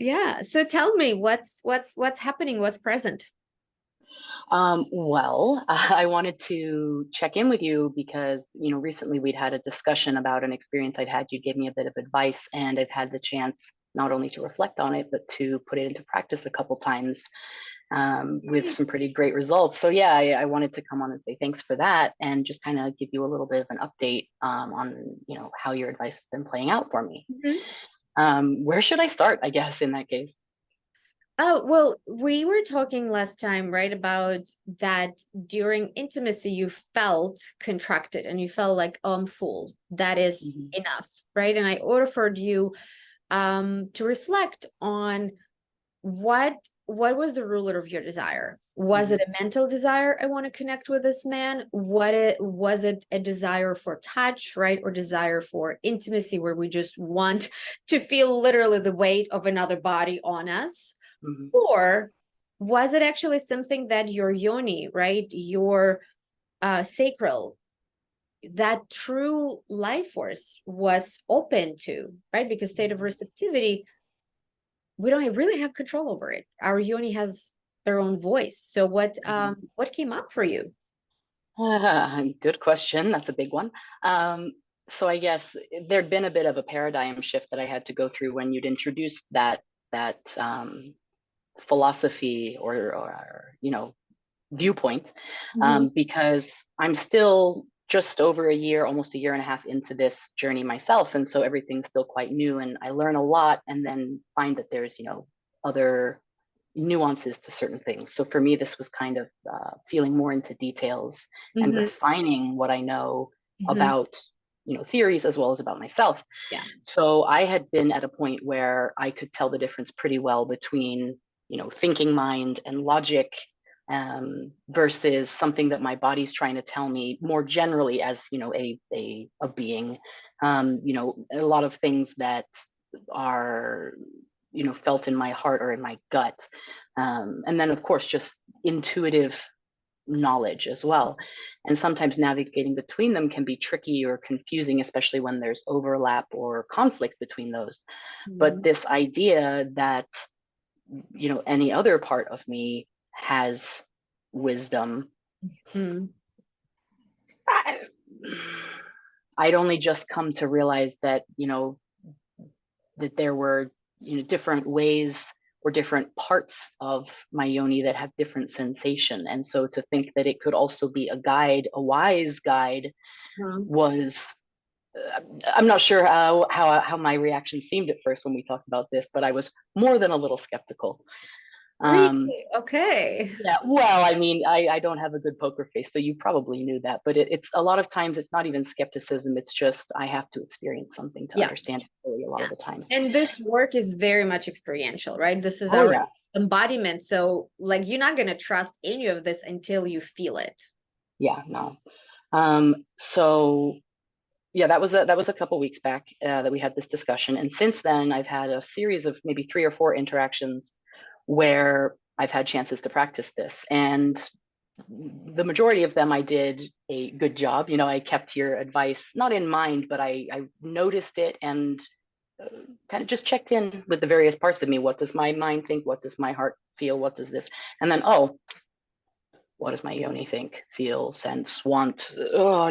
Yeah. So tell me what's happening, what's present. Well, I wanted to check in with you because, recently we'd had a discussion about an experience I'd had. You gave me a bit of advice, and I've had the chance not only to reflect on it, but to put it into practice a couple times with some pretty great results. So, yeah, I wanted to come on and say thanks for that and just kind of give you a little bit of an update on, how your advice has been playing out for me. Mhm. Where should I start, I guess, in that case? Oh, well, we were talking last time, right, about that during intimacy you felt contracted and you felt like, oh, I'm full. That is Mhm. enough, right? And I offered you to reflect on what was the ruler of your desire. Was it Mhm. a mental desire? I want to connect with this man. What it was, it a desire for touch, right, or desire for intimacy, where we just want to feel literally the weight of another body on us? Mhm. Or was it actually something that your yoni, right, your sacral, that true life force was open to, right? Because state of receptivity, we don't really have control over it. Our yoni has their own voice. So Mhm. what came up for you? Good question. That's a big one. So I guess there'd been a bit of a paradigm shift that I had to go through when you'd introduced that philosophy or viewpoint, Mhm. because I'm still just over a year, almost a year and a half into this journey myself, and so everything's still quite new, and I learn a lot, and then find that there's other nuances to certain things. So for me, this was kind of feeling more into details and Mhm. refining what I know Mhm. about, theories as well as about myself. Yeah. So I had been at a point where I could tell the difference pretty well between, thinking mind and logic, versus something that my body's trying to tell me more generally as, a being. A lot of things that are felt in my heart or in my gut, and then of course just intuitive knowledge as well. And sometimes navigating between them can be tricky or confusing, especially when there's overlap or conflict between those. But Mhm. this idea that any other part of me has wisdom, Mhm. I, I'd only just come to realize that that there were different ways or different parts of my yoni that have different sensation, and so to think that it could also be a guide, a wise guide, Mhm. was I'm not sure how my reaction seemed at first when we talked about this, but I was more than a little skeptical. Really? um Okay. yeah, well, I mean, I don't have a good poker face, so you probably knew that, but it's a lot of times it's not even skepticism, it's just I have to experience something to Yeah. understand it fully a lot Yeah. of the time. And this work is very much experiential, right? This is Oh our yeah. embodiment. So, like, you're not going to trust any of this until you feel it. Yeah, no. So yeah, that was a couple weeks back that we had this discussion, and since then I've had a series of maybe three or four interactions where I've had chances to practice this, and the majority of them I did a good job. I kept your advice not in mind, but I noticed it and kind of just checked in with the various parts of me. What does my mind think? What does my heart feel? What does this? And then, oh, what does my yoni think, feel, sense, want,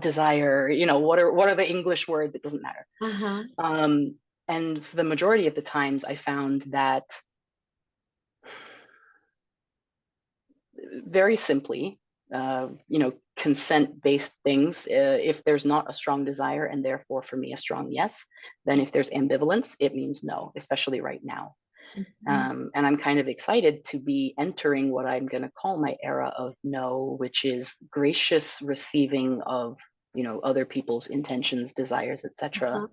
desire? What are the English words? It doesn't matter. Uh-huh. Um, and for the majority of the times, I found that very simply, consent-based things. If there's not a strong desire, and therefore for me a strong yes, then if there's ambivalence, it means no, especially right now. Mhm. And I'm kind of excited to be entering what I'm going to call my era of no, which is gracious receiving of other people's intentions, desires, etc., Uh-huh.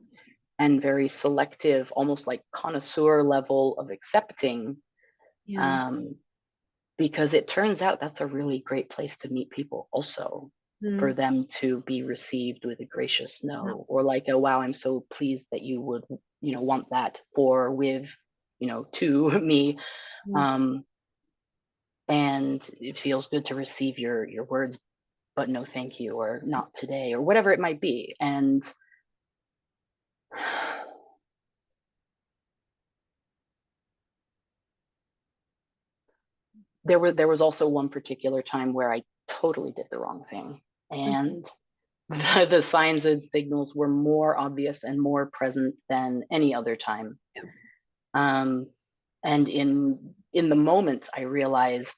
and very selective, almost like connoisseur level of accepting. Yeah. Um, because it turns out that's a really great place to meet people also, for Mm. them to be received with a gracious Yeah. no, or like a wow, I'm so pleased that you would want that for with to me. Mm. um and it feels good to receive your words, but no thank you, or not today, or whatever it might be. And there was also one particular time where I totally did the wrong thing, Mhm. and the signs and signals were more obvious and more present than any other time. Yeah. Um, and in the moment, I realized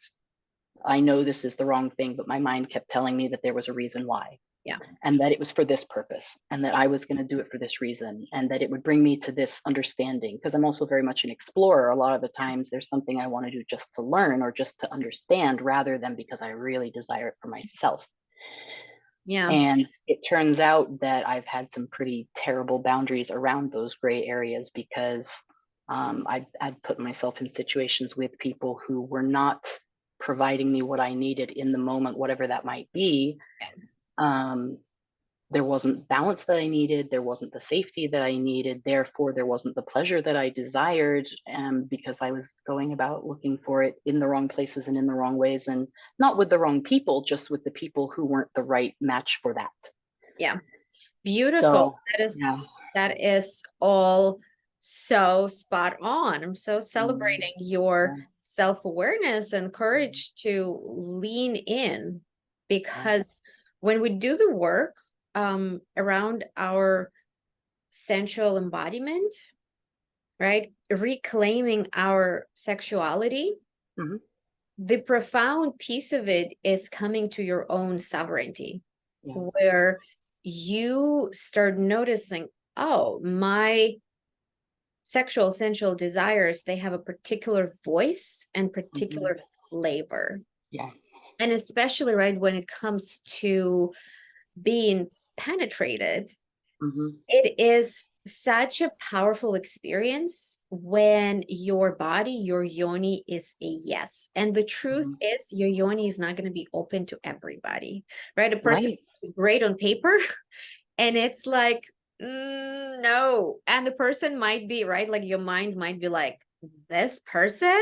I know this is the wrong thing, but my mind kept telling me that there was a reason why, Yeah. and that it was for this purpose, and that I was going to do it for this reason, and that it would bring me to this understanding. Because I'm also very much an explorer. A lot of the times, there's something I want to do just to learn or just to understand, rather than because I really desire it for myself. Yeah. And it turns out that I've had some pretty terrible boundaries around those gray areas because I'd put myself in situations with people who were not providing me what I needed in the moment, whatever that might be. Um, there wasn't balance that I needed. There wasn't the safety that I needed. Therefore, there wasn't the pleasure that I desired, because I was going about looking for it in the wrong places and in the wrong ways, and not with the wrong people, just with the people who weren't the right match for that. Yeah. Beautiful. So, yeah. That is all so spot on. I'm so Mm, celebrating your yeah, self-awareness and mm, courage to lean in, yeah, because when we do the work around our sensual embodiment, right? Reclaiming our sexuality, mhm, the profound piece of it is coming to your own sovereignty, yeah, where you start noticing, oh, my sexual sensual desires, they have a particular voice and mhm, particular flavor. yeah, And especially, right, when it comes to being penetrated, mhm, it is such a powerful experience when your body, your yoni is a yes. And the truth mhm. is, your yoni is not going to be open to everybody, right? A person Right. is great on paper, and it's like, no. And the person might be, right? Like your mind might be like, this person,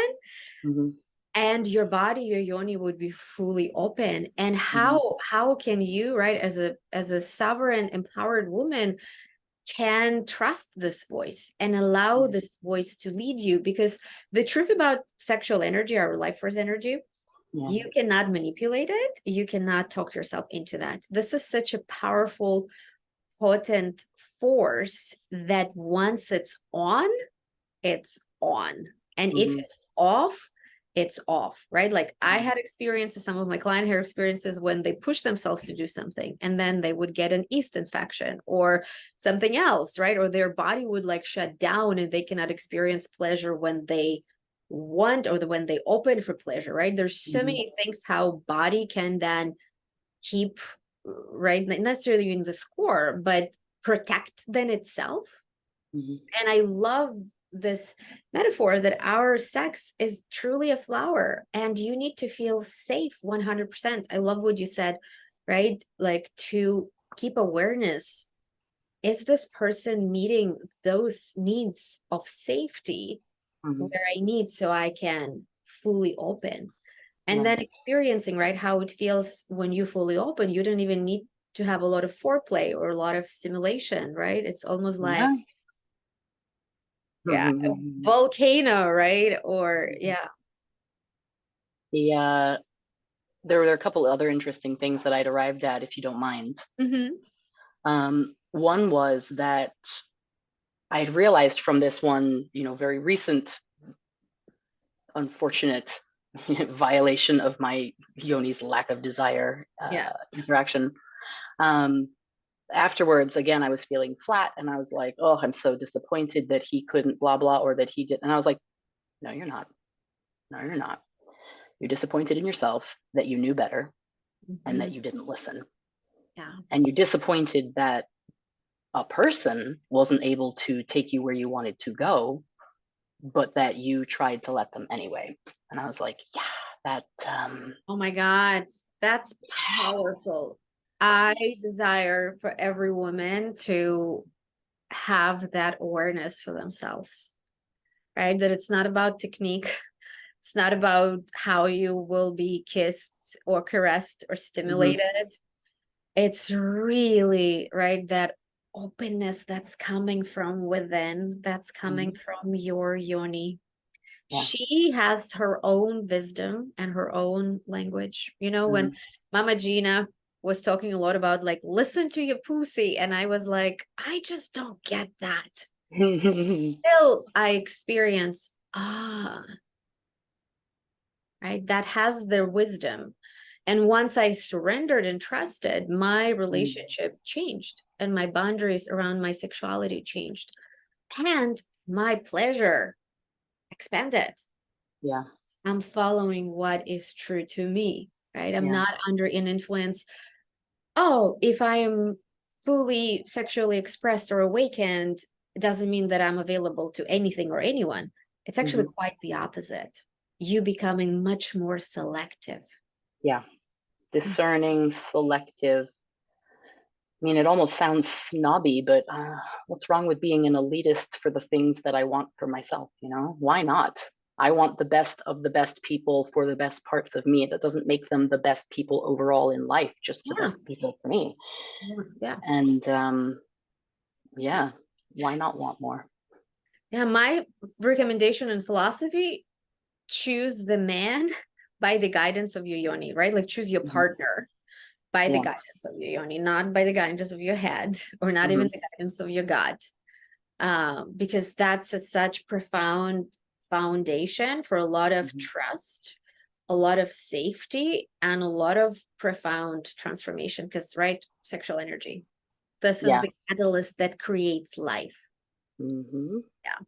Mhm, and your body, your yoni would be fully open. And mhm, how can you, right, as a sovereign, empowered woman, can trust this voice and allow yeah, this voice to lead you? Because the truth about sexual energy, our life force energy, yeah, you cannot manipulate it. You cannot talk yourself into that. This is such a powerful, potent force that once it's on, it's on. And if mhm, it's off, it's off, right? Like I yeah, had experiences, some of my client had experiences when they push themselves to do something and then they would get an yeast infection or something else, right? Or their body would like shut down and they cannot experience pleasure when they want, or when they open for pleasure, right? There's so mhm, many things how body can then keep, right, not necessarily in the score, but protect then itself. mhm, And I love this metaphor that our sex is truly a flower and you need to feel safe 100%. I love what you said, right? Like to keep awareness. Is this person meeting those needs of safety mhm, where I need so I can fully open? And yeah, then experiencing, right, how it feels when you fully open. You don't even need to have a lot of foreplay or a lot of stimulation, right? It's almost like, yeah. yeah, Mhm, a mhm, volcano, right? Or mhm. yeah. The there were a couple other interesting things that I'd arrived at, if you don't mind. Hmm. One was that I had realized from this one, very recent, unfortunate violation of my Yoni's lack of desire Yeah. interaction. Um, Afterwards, again, I was feeling flat, and I was like, "Oh, I'm so disappointed that he couldn't blah blah, or that he did." And I was like, "No, you're not. No, you're not. You're disappointed in yourself that you knew better and Hmm. that you didn't listen, Yeah. and you're disappointed that a person wasn't able to take you where you wanted to go, but that you tried to let them anyway." And I was like, "Yeah, that Oh my God. That's powerful. I desire for every woman to have that awareness for themselves, right? That it's not about technique. It's not about how you will be kissed or caressed or mhm, stimulated. It's really, right, that openness that's coming from within, that's coming mhm, from your yoni. Yeah. She has her own wisdom and her own language. You know, when Mama Gina was talking a lot about like, listen to your pussy. And I was like, I just don't get that. Till I experience, right, that has their wisdom. And once I surrendered and trusted, my relationship changed and my boundaries around my sexuality changed and my pleasure expanded. Yeah. I'm following what is true to me, right? I'm Yeah. not under an influence. Oh, if I am fully sexually expressed or awakened, it doesn't mean that I'm available to anything or anyone. It's actually quite the opposite. You becoming much more selective. Yeah. Discerning, selective. I mean, it almost sounds snobby, but what's wrong with being an elitist for the things that I want for myself? You know, why not? I want the best of the best people for the best parts of me. That doesn't make them the best people overall in life, just the Yeah. best people for me. Yeah. And yeah, why not want more? Yeah. My recommendation and philosophy, choose the man by the guidance of your yoni, right? Like choose your partner by the Yeah. guidance of your yoni, not by the guidance of your head or not even the guidance of your gut. Because that's such profound foundation for a lot of trust, a lot of safety, and a lot of profound transformation. Because, right, sexual energy, this is Yeah. the catalyst that creates life. Yeah.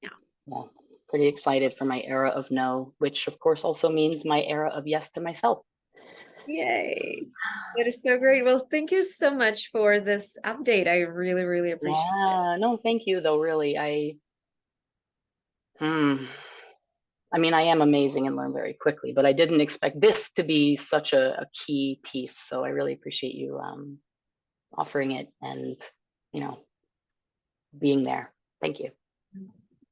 Yeah. Yeah. Pretty excited for my era of no, which of course also means my era of yes to myself. Yay. That is so great. Well, thank you so much for this update. I really, really appreciate it. Yeah. No, thank you though, really. Hmm. I mean, I am amazing and learn very quickly, but I didn't expect this to be such a key piece. So I really appreciate you offering it and, you know, being there. Thank you.